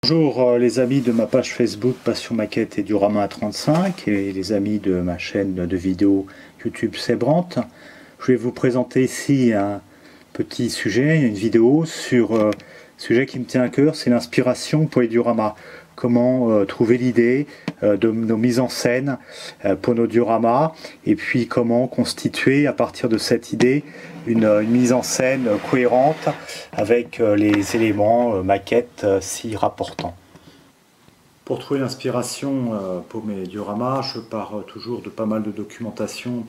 Bonjour les amis de ma page Facebook Passion Maquette et Diorama 35 et les amis de ma chaîne de vidéos YouTube Sebrant. Je vais vous présenter ici un petit sujet, une vidéo sur un sujet qui me tient à cœur, c'est l'inspiration pour les dioramas. Comment trouver l'idée de nos mises en scène pour nos dioramas et puis comment constituer à partir de cette idée une mise en scène cohérente avec les éléments maquettes s'y rapportant. Pour trouver l'inspiration pour mes dioramas, je pars toujours de pas mal de documentation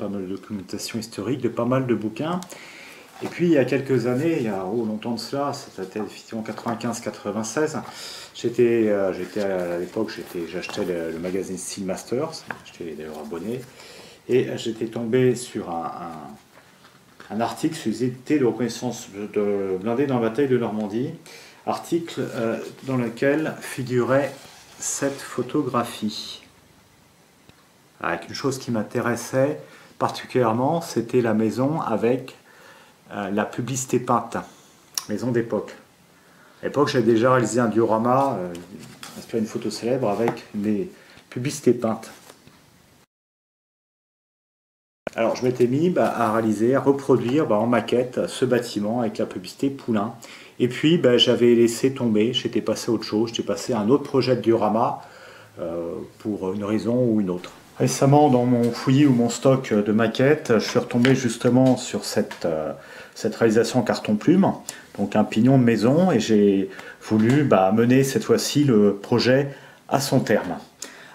historique, de pas mal de bouquins. Et puis il y a quelques années, il y a longtemps de cela, c'était effectivement 95-96, j'étais à l'époque, j'achetais le magazine Steel Masters, j'étais d'ailleurs abonné, et j'étais tombé sur un article sur les unités de reconnaissance de blindés dans la bataille de Normandie, article dans lequel figurait cette photographie. Avec une chose qui m'intéressait particulièrement, c'était la maison avec la publicité peinte, maison d'époque. À l'époque, j'avais déjà réalisé un diorama inspiré d'une photo célèbre avec des publicités peintes. Alors, je m'étais mis à réaliser, à reproduire en maquette ce bâtiment avec la publicité Poulain. Et puis, j'avais laissé tomber, j'étais passé à autre chose, j'étais passé à un autre projet de diorama pour une raison ou une autre. Récemment, dans mon fouillis ou mon stock de maquettes, je suis retombé justement sur cette réalisation en carton-plume, donc un pignon de maison, et j'ai voulu mener cette fois-ci le projet à son terme.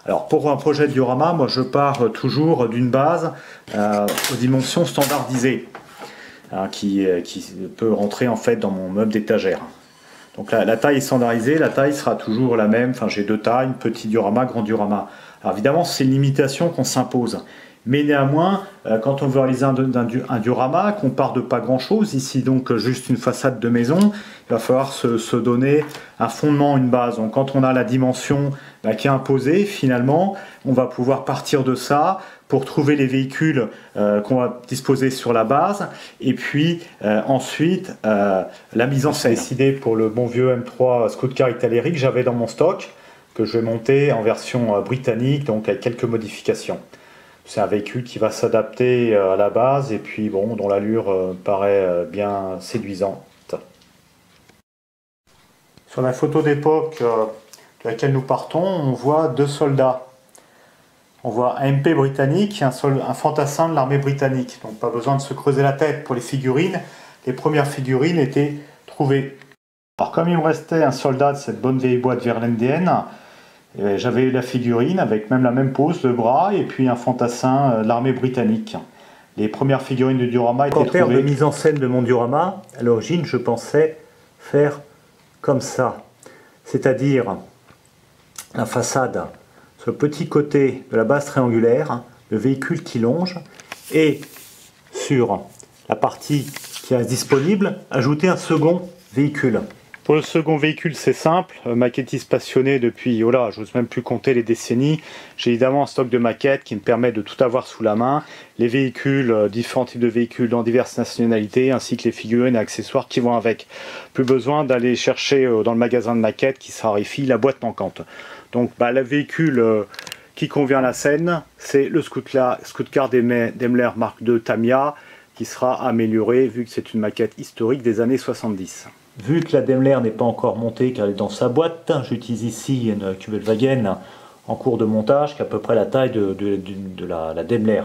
Alors pour un projet de diorama, moi je pars toujours d'une base aux dimensions standardisées, qui peut rentrer en fait dans mon meuble d'étagère. Donc la taille est standardisée, la taille sera toujours la même, j'ai deux tailles, petit diorama, grand diorama. Alors évidemment, c'est une limitation qu'on s'impose. Mais néanmoins, quand on veut réaliser un diorama, qu'on part de pas grand-chose, ici donc juste une façade de maison, il va falloir se donner un fondement, une base. Donc quand on a la dimension qui est imposée, finalement, on va pouvoir partir de ça pour trouver les véhicules qu'on va disposer sur la base. Et puis ensuite, la mise en scène. J'ai décidé pour le bon vieux M3 Scout Car Italérique que j'avais dans mon stock, que je vais monter en version britannique, donc avec quelques modifications. C'est un véhicule qui va s'adapter à la base et puis dont l'allure paraît bien séduisante. Sur la photo d'époque de laquelle nous partons, on voit deux soldats. On voit un MP britannique et un fantassin de l'armée britannique. Donc pas besoin de se creuser la tête pour les figurines. Les premières figurines étaient trouvées. Alors comme il me restait un soldat de cette bonne vieille boîte verlandienne, j'avais la figurine avec même la même pose, le bras, et puis un fantassin de l'armée britannique. Les premières figurines du diorama étaient trouvées. En termes de mise en scène de mon diorama, à l'origine, je pensais faire comme ça. C'est-à-dire la façade sur le petit côté de la base triangulaire, le véhicule qui longe, et sur la partie qui est disponible, ajouter un second véhicule. Pour le second véhicule, c'est simple, maquettiste passionné depuis, j'ose même plus compter les décennies. J'ai évidemment un stock de maquettes qui me permet de tout avoir sous la main. Les véhicules, différents types de véhicules dans diverses nationalités, ainsi que les figurines et accessoires qui vont avec. Plus besoin d'aller chercher dans le magasin de maquettes qui se raréfie la boîte manquante. Donc le véhicule qui convient à la scène, c'est le Scout Car Daimler Mark II Tamiya, qui sera amélioré vu que c'est une maquette historique des années 70. Vu que la Daimler n'est pas encore montée car elle est dans sa boîte, j'utilise ici une Kubelwagen en cours de montage qui est à peu près la taille de la Daimler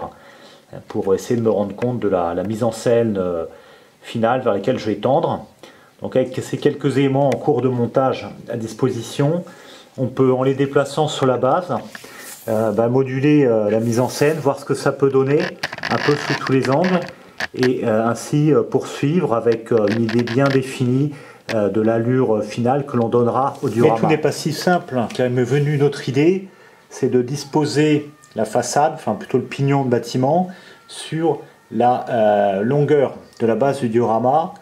pour essayer de me rendre compte de la mise en scène finale vers laquelle je vais tendre. Donc avec ces quelques éléments en cours de montage à disposition, on peut, en les déplaçant sur la base, moduler la mise en scène, voir ce que ça peut donner un peu sous tous les angles, et ainsi poursuivre avec une idée bien définie de l'allure finale que l'on donnera au diorama. Mais tout n'est pas si simple, car il m'est venu une autre idée, c'est de disposer la façade, plutôt le pignon de bâtiment, sur la longueur de la base du diorama,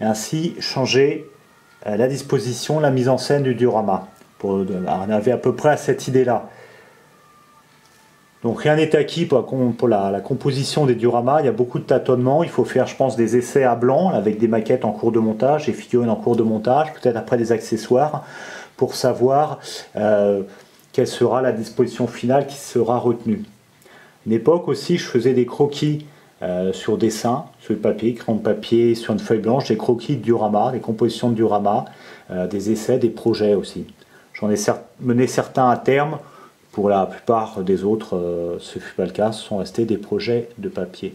et ainsi changer la disposition, la mise en scène du diorama. On avait à peu près à cette idée-là. Donc rien n'est acquis pour la composition des dioramas, il y a beaucoup de tâtonnements, il faut faire je pense des essais à blanc avec des maquettes en cours de montage, des figurines en cours de montage, peut-être après des accessoires, pour savoir quelle sera la disposition finale qui sera retenue. À une époque aussi, je faisais des croquis sur dessin, sur le papier, crayon de papier, sur une feuille blanche, des croquis de diorama, des compositions de diorama, des essais, des projets aussi. J'en ai mené certains à terme. Pour la plupart des autres, ce ne fut pas le cas, ce sont restés des projets de papier.